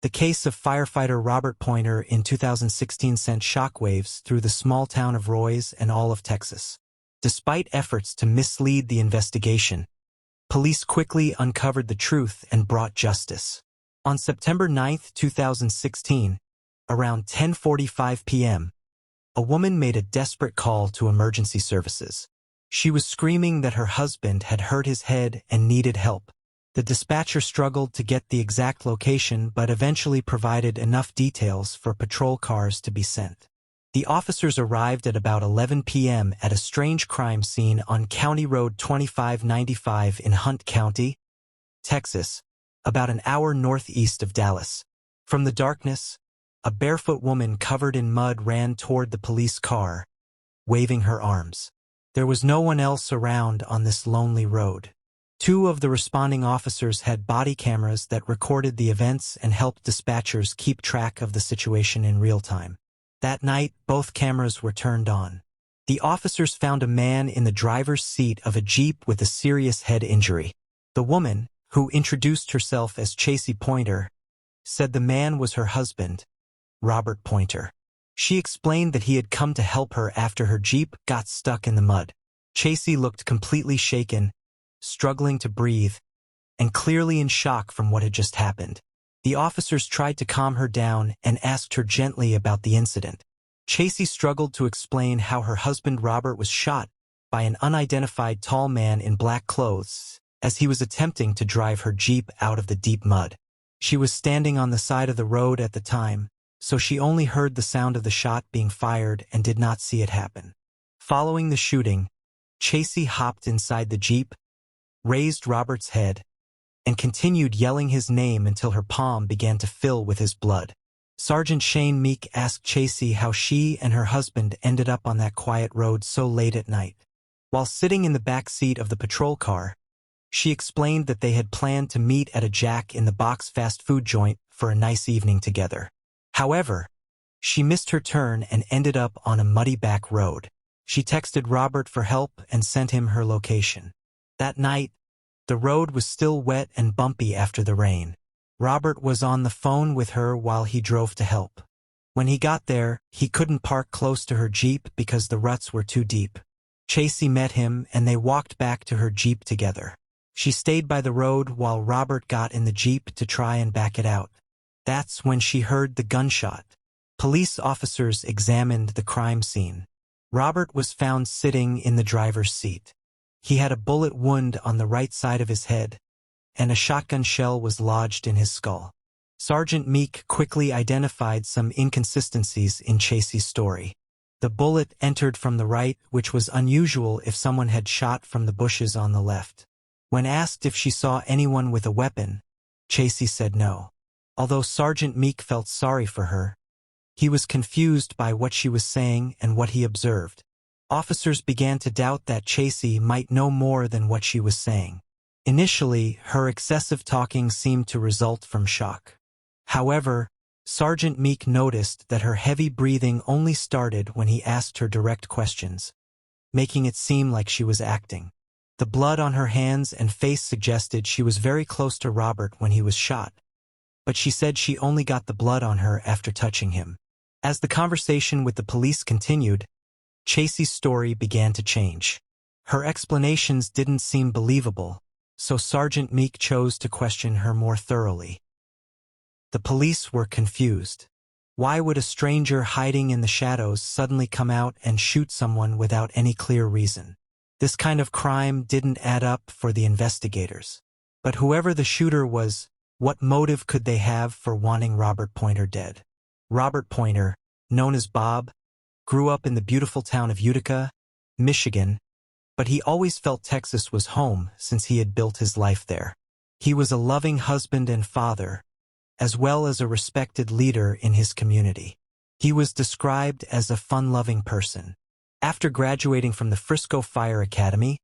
The case of firefighter Robert Poynter in 2016 sent shockwaves through the small town of Royse and all of Texas. Despite efforts to mislead the investigation, police quickly uncovered the truth and brought justice. On September 9, 2016, around 10:45 p.m., a woman made a desperate call to emergency services. She was screaming that her husband had hurt his head and needed help. The dispatcher struggled to get the exact location but eventually provided enough details for patrol cars to be sent. The officers arrived at about 11 p.m. at a strange crime scene on County Road 2595 in Hunt County, Texas, about an hour northeast of Dallas. From the darkness, a barefoot woman covered in mud ran toward the police car, waving her arms. There was no one else around on this lonely road. Two of the responding officers had body cameras that recorded the events and helped dispatchers keep track of the situation in real time. That night, both cameras were turned on. The officers found a man in the driver's seat of a Jeep with a serious head injury. The woman, who introduced herself as Chacey Poynter, said the man was her husband, Robert Poynter. She explained that he had come to help her after her Jeep got stuck in the mud. Chacey looked completely shaken, struggling to breathe, and clearly in shock from what had just happened. The officers tried to calm her down and asked her gently about the incident. Chacey struggled to explain how her husband Robert was shot by an unidentified tall man in black clothes as he was attempting to drive her Jeep out of the deep mud. She was standing on the side of the road at the time, so she only heard the sound of the shot being fired and did not see it happen. Following the shooting, Chacey hopped inside the Jeep, raised Robert's head, and continued yelling his name until her palm began to fill with his blood. Sergeant Shane Meek asked Chacey how she and her husband ended up on that quiet road so late at night. While sitting in the back seat of the patrol car, she explained that they had planned to meet at a Jack in the Box fast food joint for a nice evening together. However, she missed her turn and ended up on a muddy back road. She texted Robert for help and sent him her location. That night, the road was still wet and bumpy after the rain. Robert was on the phone with her while he drove to help. When he got there, he couldn't park close to her Jeep because the ruts were too deep. Chacey met him and they walked back to her Jeep together. She stayed by the road while Robert got in the Jeep to try and back it out. That's when she heard the gunshot. Police officers examined the crime scene. Robert was found sitting in the driver's seat. He had a bullet wound on the right side of his head, and a shotgun shell was lodged in his skull. Sergeant Meek quickly identified some inconsistencies in Chacey's story. The bullet entered from the right, which was unusual if someone had shot from the bushes on the left. When asked if she saw anyone with a weapon, Chacey said no. Although Sergeant Meek felt sorry for her, he was confused by what she was saying and what he observed. Officers began to doubt that Chacey might know more than what she was saying. Initially, her excessive talking seemed to result from shock. However, Sergeant Meek noticed that her heavy breathing only started when he asked her direct questions, making it seem like she was acting. The blood on her hands and face suggested she was very close to Robert when he was shot, but she said she only got the blood on her after touching him. As the conversation with the police continued, Chacey's story began to change. Her explanations didn't seem believable, so Sergeant Meek chose to question her more thoroughly. The police were confused. Why would a stranger hiding in the shadows suddenly come out and shoot someone without any clear reason? This kind of crime didn't add up for the investigators. But whoever the shooter was, what motive could they have for wanting Robert Poynter dead? Robert Poynter, known as Bob, grew up in the beautiful town of Utica, Michigan, but he always felt Texas was home since he had built his life there. He was a loving husband and father, as well as a respected leader in his community. He was described as a fun-loving person. After graduating from the Frisco Fire Academy,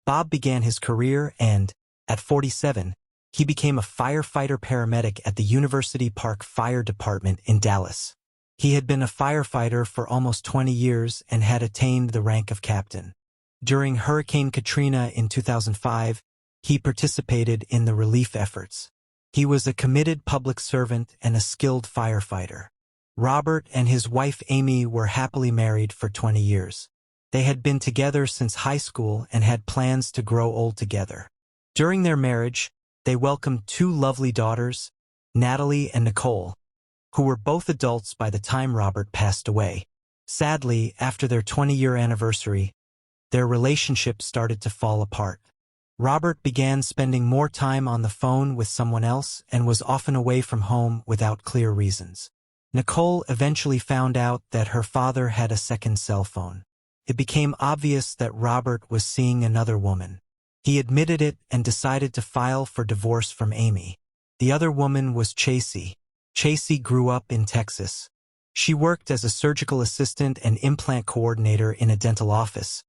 Bob began his career and, at 47, he became a firefighter paramedic at the University Park Fire Department in Dallas. He had been a firefighter for almost 20 years and had attained the rank of captain. During Hurricane Katrina in 2005, he participated in the relief efforts. He was a committed public servant and a skilled firefighter. Robert and his wife Amy were happily married for 20 years. They had been together since high school and had plans to grow old together. During their marriage, they welcomed two lovely daughters, Natalie and Nicole, who were both adults by the time Robert passed away. Sadly, after their 20-year anniversary, their relationship started to fall apart. Robert began spending more time on the phone with someone else and was often away from home without clear reasons. Nicole eventually found out that her father had a second cell phone. It became obvious that Robert was seeing another woman. He admitted it and decided to file for divorce from Amy. The other woman was Chacey. Chacey grew up in Texas. She worked as a surgical assistant and implant coordinator in a dental office.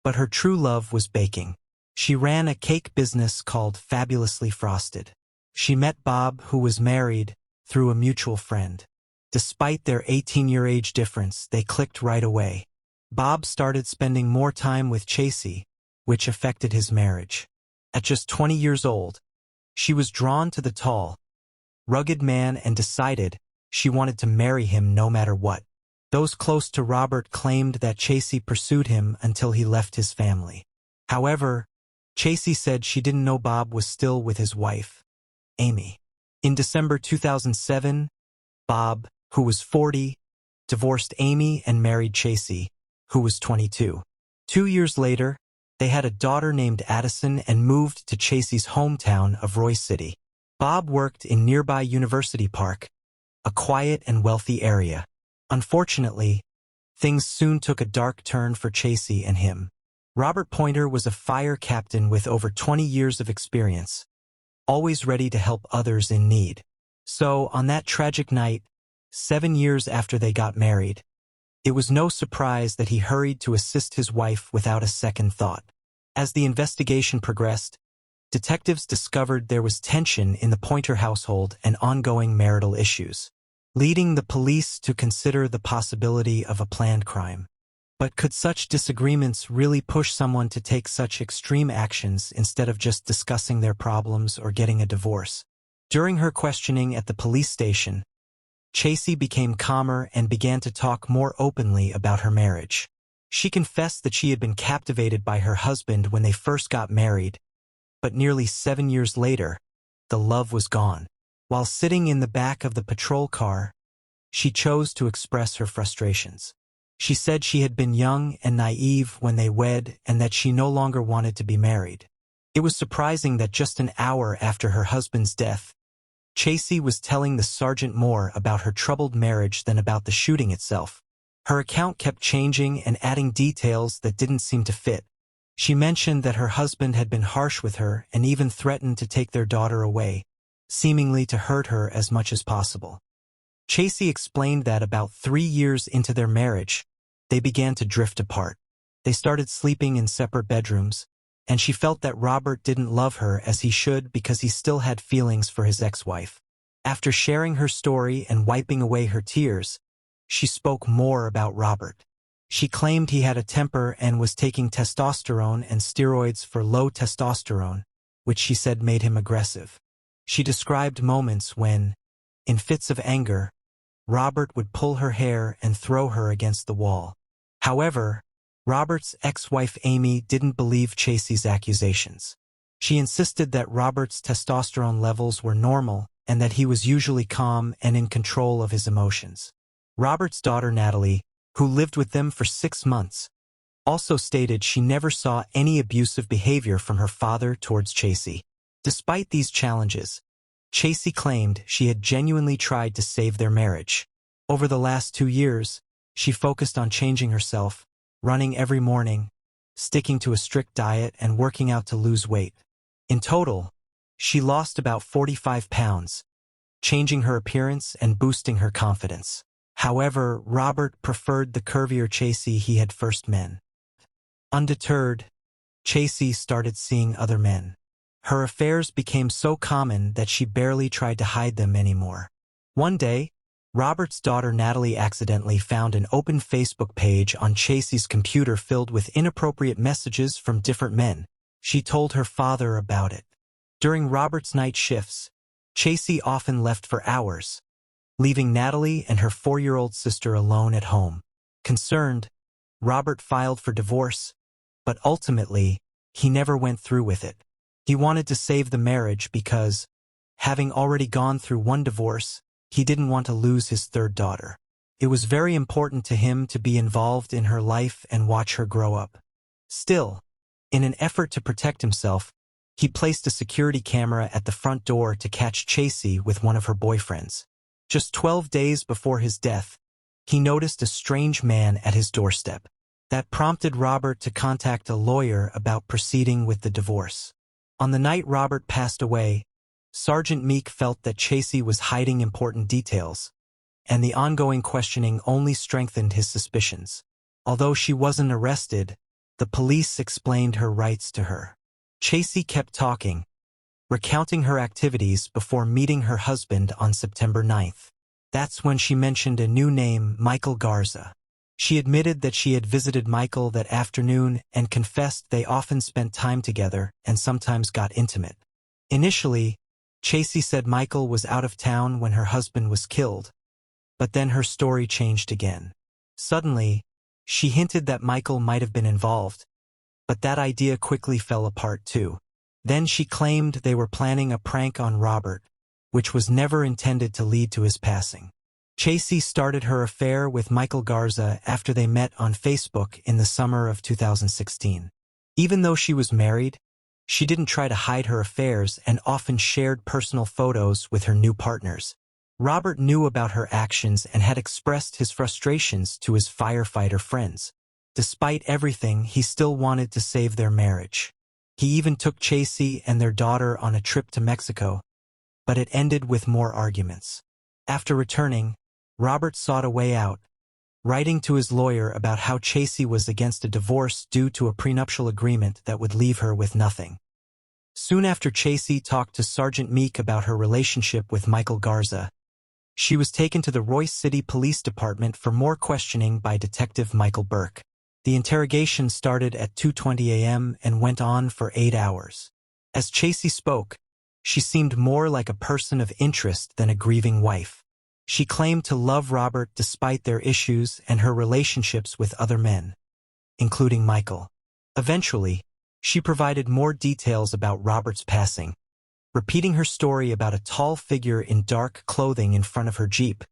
But her true love was baking. She ran a cake business called Fabulously Frosted. She met Bob, who was married, through a mutual friend. Despite their 18-year age difference, they clicked right away. Bob started spending more time with Chacey, which affected his marriage. At just 20 years old, she was drawn to the tall, rugged man and decided she wanted to marry him no matter what. Those close to Robert claimed that Chacey pursued him until he left his family. However, Chacey said she didn't know Bob was still with his wife, Amy. In December 2007, Bob, who was 40, divorced Amy and married Chacey, who was 22. 2 years later, they had a daughter named Addison and moved to Chacey's hometown of Royse City. Bob worked in nearby University Park, a quiet and wealthy area. Unfortunately, things soon took a dark turn for Chacey and him. Robert Poynter was a fire captain with over 20 years of experience, always ready to help others in need. So, on that tragic night, 7 years after they got married, it was no surprise that he hurried to assist his wife without a second thought. As the investigation progressed, detectives discovered there was tension in the Poynter household and ongoing marital issues, leading the police to consider the possibility of a planned crime. But could such disagreements really push someone to take such extreme actions instead of just discussing their problems or getting a divorce? During her questioning at the police station, Chacey became calmer and began to talk more openly about her marriage. She confessed that she had been captivated by her husband when they first got married, but nearly 7 years later, the love was gone. While sitting in the back of the patrol car, she chose to express her frustrations. She said she had been young and naive when they wed and that she no longer wanted to be married. It was surprising that just an hour after her husband's death, Chacey was telling the sergeant more about her troubled marriage than about the shooting itself. Her account kept changing and adding details that didn't seem to fit. She mentioned that her husband had been harsh with her and even threatened to take their daughter away, seemingly to hurt her as much as possible. Chacey explained that about 3 years into their marriage, they began to drift apart. They started sleeping in separate bedrooms, and she felt that Robert didn't love her as he should because he still had feelings for his ex-wife. After sharing her story and wiping away her tears, she spoke more about Robert. She claimed he had a temper and was taking testosterone and steroids for low testosterone, which she said made him aggressive. She described moments when, in fits of anger, Robert would pull her hair and throw her against the wall. However, Robert's ex-wife Amy didn't believe Chacey's accusations. She insisted that Robert's testosterone levels were normal and that he was usually calm and in control of his emotions. Robert's daughter Natalie, who lived with them for 6 months, also stated she never saw any abusive behavior from her father towards Chacey. Despite these challenges, Chacey claimed she had genuinely tried to save their marriage. Over the last 2 years, she focused on changing herself, running every morning, sticking to a strict diet and working out to lose weight. In total, she lost about 45 pounds, changing her appearance and boosting her confidence. However, Robert preferred the curvier Chacey he had first met. Undeterred, Chacey started seeing other men. Her affairs became so common that she barely tried to hide them anymore. One day, Robert's daughter Natalie accidentally found an open Facebook page on Chacey's computer filled with inappropriate messages from different men. She told her father about it. During Robert's night shifts, Chacey often left for hours, leaving Natalie and her 4-year-old sister alone at home. Concerned, Robert filed for divorce, but ultimately, he never went through with it. He wanted to save the marriage because, having already gone through one divorce, he didn't want to lose his third daughter. It was very important to him to be involved in her life and watch her grow up. Still, in an effort to protect himself, he placed a security camera at the front door to catch Chacey with one of her boyfriends. Just 12 days before his death, he noticed a strange man at his doorstep. That prompted Robert to contact a lawyer about proceeding with the divorce. On the night Robert passed away, Sergeant Meek felt that Chacey was hiding important details, and the ongoing questioning only strengthened his suspicions. Although she wasn't arrested, the police explained her rights to her. Chacey kept talking, recounting her activities before meeting her husband on September 9th. That's when she mentioned a new name, Michael Garza. She admitted that she had visited Michael that afternoon and confessed they often spent time together and sometimes got intimate. Initially, Chacey said Michael was out of town when her husband was killed, but then her story changed again. Suddenly, she hinted that Michael might have been involved, but that idea quickly fell apart too. Then she claimed they were planning a prank on Robert, which was never intended to lead to his passing. Chacey started her affair with Michael Garza after they met on Facebook in the summer of 2016. Even though she was married, she didn't try to hide her affairs and often shared personal photos with her new partners. Robert knew about her actions and had expressed his frustrations to his firefighter friends. Despite everything, he still wanted to save their marriage. He even took Chacey and their daughter on a trip to Mexico, but it ended with more arguments. After returning, Robert sought a way out, writing to his lawyer about how Chacey was against a divorce due to a prenuptial agreement that would leave her with nothing. Soon after Chacey talked to Sergeant Meek about her relationship with Michael Garza, she was taken to the Royse City Police Department for more questioning by Detective Michael Burke. The interrogation started at 2:20 a.m. and went on for 8 hours. As Chacey spoke, she seemed more like a person of interest than a grieving wife. She claimed to love Robert despite their issues and her relationships with other men, including Michael. Eventually, she provided more details about Robert's passing, repeating her story about a tall figure in dark clothing in front of her Jeep,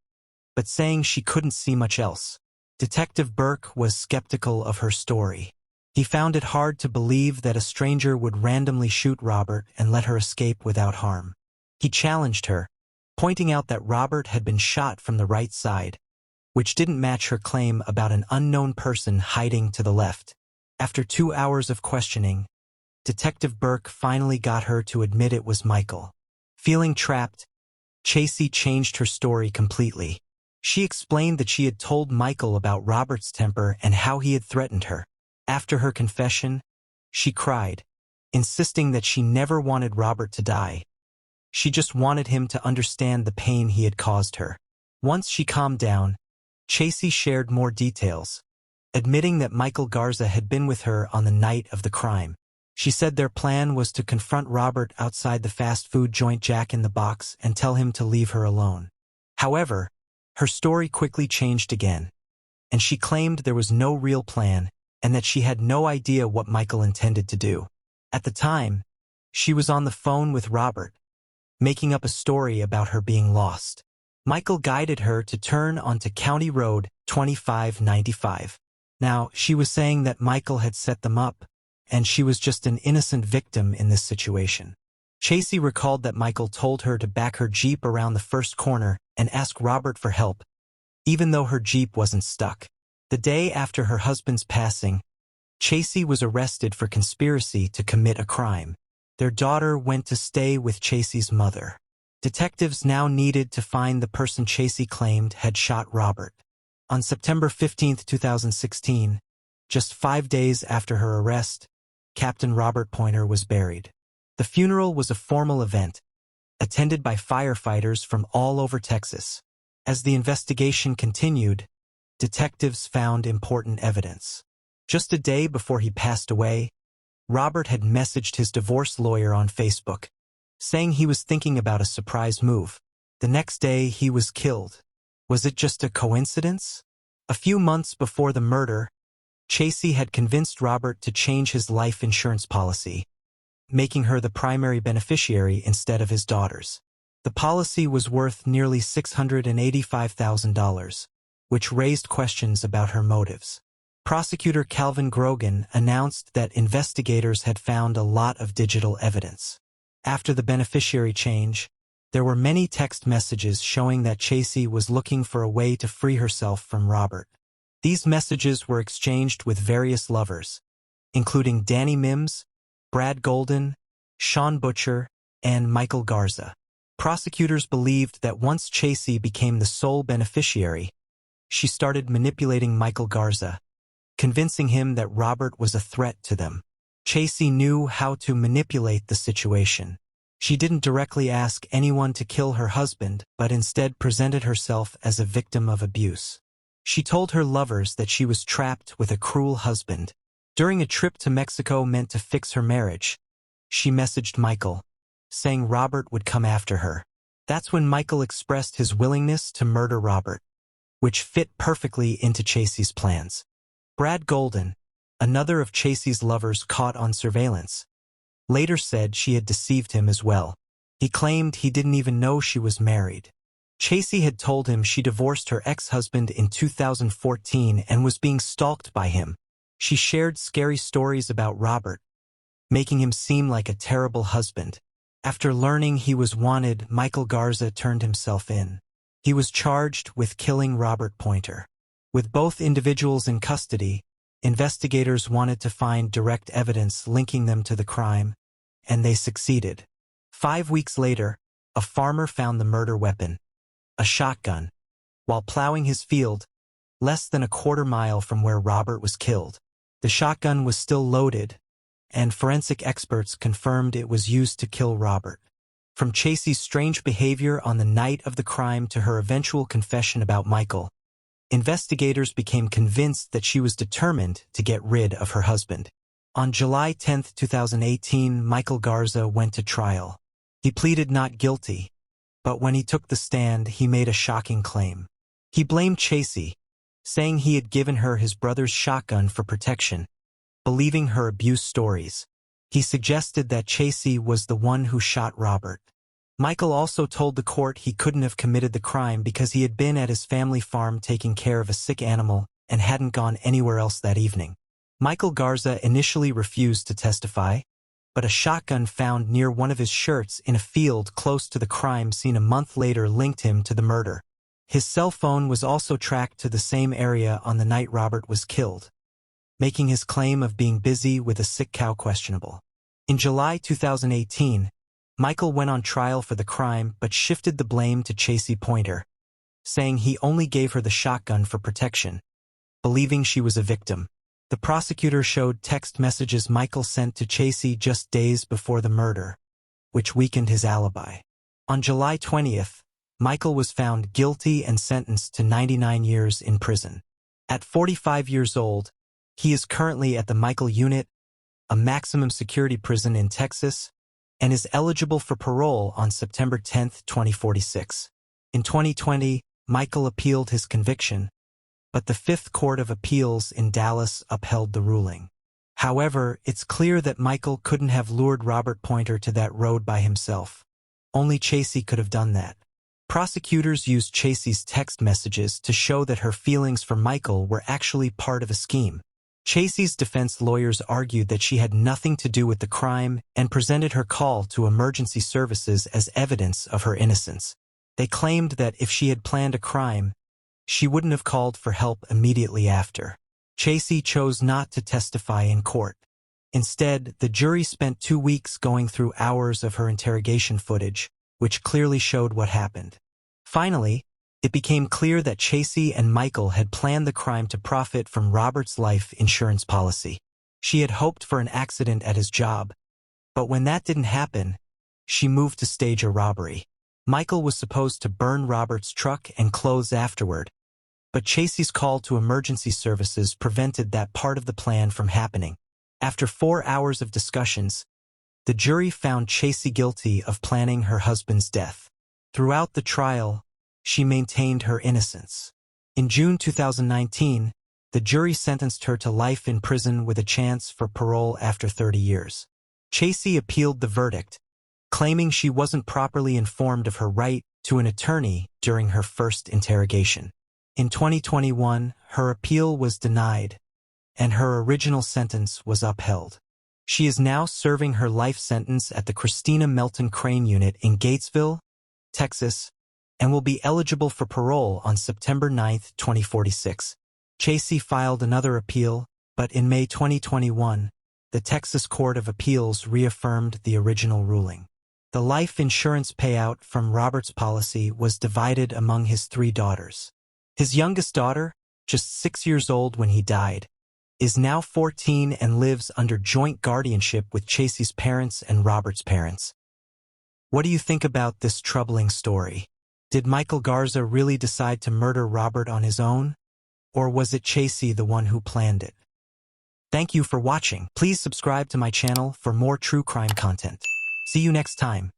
but saying she couldn't see much else. Detective Burke was skeptical of her story. He found it hard to believe that a stranger would randomly shoot Robert and let her escape without harm. He challenged her, pointing out that Robert had been shot from the right side, which didn't match her claim about an unknown person hiding to the left. After 2 hours of questioning, Detective Burke finally got her to admit it was Michael. Feeling trapped, Chacey changed her story completely. She explained that she had told Michael about Robert's temper and how he had threatened her. After her confession, she cried, insisting that she never wanted Robert to die. She just wanted him to understand the pain he had caused her. Once she calmed down, Chacey shared more details, admitting that Michael Garza had been with her on the night of the crime. She said their plan was to confront Robert outside the fast food joint Jack in the Box and tell him to leave her alone. However, her story quickly changed again, and she claimed there was no real plan and that she had no idea what Michael intended to do. At the time, she was on the phone with Robert, making up a story about her being lost. Michael guided her to turn onto County Road 2595. Now, she was saying that Michael had set them up, and she was just an innocent victim in this situation. Chacey recalled that Michael told her to back her Jeep around the first corner and ask Robert for help, even though her Jeep wasn't stuck. The day after her husband's passing, Chacey was arrested for conspiracy to commit a crime. Their daughter went to stay with Chacey's mother. Detectives now needed to find the person Chacey claimed had shot Robert. On September 15, 2016, just 5 days after her arrest, Captain Robert Poynter was buried. The funeral was a formal event, attended by firefighters from all over Texas. As the investigation continued, detectives found important evidence. Just a day before he passed away, Robert had messaged his divorce lawyer on Facebook, saying he was thinking about a surprise move. The next day, he was killed. Was it just a coincidence? A few months before the murder, Chacey had convinced Robert to change his life insurance policy, making her the primary beneficiary instead of his daughters. The policy was worth nearly $685,000, which raised questions about her motives. Prosecutor Calvin Grogan announced that investigators had found a lot of digital evidence. After the beneficiary change, there were many text messages showing that Chacey was looking for a way to free herself from Robert. These messages were exchanged with various lovers, including Danny Mims, Brad Golden, Sean Butcher, and Michael Garza. Prosecutors believed that once Chacey became the sole beneficiary, she started manipulating Michael Garza, convincing him that Robert was a threat to them. Chacey knew how to manipulate the situation. She didn't directly ask anyone to kill her husband, but instead presented herself as a victim of abuse. She told her lovers that she was trapped with a cruel husband. During a trip to Mexico meant to fix her marriage, she messaged Michael, saying Robert would come after her. That's when Michael expressed his willingness to murder Robert, which fit perfectly into Chacey's plans. Brad Golden, another of Chacey's lovers caught on surveillance, later said she had deceived him as well. He claimed he didn't even know she was married. Chacey had told him she divorced her ex-husband in 2014 and was being stalked by him. She shared scary stories about Robert, making him seem like a terrible husband. After learning he was wanted, Michael Garza turned himself in. He was charged with killing Robert Poynter. With both individuals in custody, investigators wanted to find direct evidence linking them to the crime, and they succeeded. 5 weeks later, a farmer found the murder weapon, a shotgun, while plowing his field, less than a quarter-mile from where Robert was killed. The shotgun was still loaded, and forensic experts confirmed it was used to kill Robert. From Chacey's strange behavior on the night of the crime to her eventual confession about Michael, investigators became convinced that she was determined to get rid of her husband. On July 10, 2018, Michael Garza went to trial. He pleaded not guilty, but when he took the stand, he made a shocking claim. He blamed Chacey, saying he had given her his brother's shotgun for protection, believing her abuse stories. He suggested that Chacey was the one who shot Robert. Michael also told the court he couldn't have committed the crime because he had been at his family farm taking care of a sick animal and hadn't gone anywhere else that evening. Michael Garza initially refused to testify, but a shotgun found near one of his shirts in a field close to the crime scene a month later linked him to the murder. His cell phone was also tracked to the same area on the night Robert was killed, making his claim of being busy with a sick cow questionable. In July 2018, Michael went on trial for the crime but shifted the blame to Chacey Poynter, saying he only gave her the shotgun for protection, believing she was a victim. The prosecutor showed text messages Michael sent to Chacey just days before the murder, which weakened his alibi. On July 20th, Michael was found guilty and sentenced to 99 years in prison. At 45 years old, he is currently at the Michael Unit, a maximum security prison in Texas, and is eligible for parole on September 10, 2046. In 2020, Michael appealed his conviction, but the Fifth Court of Appeals in Dallas upheld the ruling. However, it's clear that Michael couldn't have lured Robert Poynter to that road by himself. Only Chacey could have done that. Prosecutors used Chacey's text messages to show that her feelings for Michael were actually part of a scheme. Chacey's defense lawyers argued that she had nothing to do with the crime and presented her call to emergency services as evidence of her innocence. They claimed that if she had planned a crime, she wouldn't have called for help immediately after. Chacey chose not to testify in court. Instead, the jury spent 2 weeks going through hours of her interrogation footage, which clearly showed what happened. Finally, it became clear that Chacey and Michael had planned the crime to profit from Robert's life insurance policy. She had hoped for an accident at his job, but when that didn't happen, she moved to stage a robbery. Michael was supposed to burn Robert's truck and clothes afterward, but Chacey's call to emergency services prevented that part of the plan from happening. After 4 hours of discussions, the jury found Chacey guilty of planning her husband's death. Throughout the trial, she maintained her innocence. In June 2019, the jury sentenced her to life in prison with a chance for parole after 30 years. Chacey appealed the verdict, claiming she wasn't properly informed of her right to an attorney during her first interrogation. In 2021, her appeal was denied, and her original sentence was upheld. She is now serving her life sentence at the Christina Melton Crane Unit in Gatesville, Texas, and will be eligible for parole on September 9, 2046. Chacey filed another appeal, but in May 2021, the Texas Court of Appeals reaffirmed the original ruling. The life insurance payout from Robert's policy was divided among his 3 daughters. His youngest daughter, just 6 years old when he died, is now 14 and lives under joint guardianship with Chacey's parents and Robert's parents. What do you think about this troubling story? Did Michael Garza really decide to murder Robert on his own? Or was it Chacey the one who planned it? Thank you for watching. Please subscribe to my channel for more true crime content. See you next time.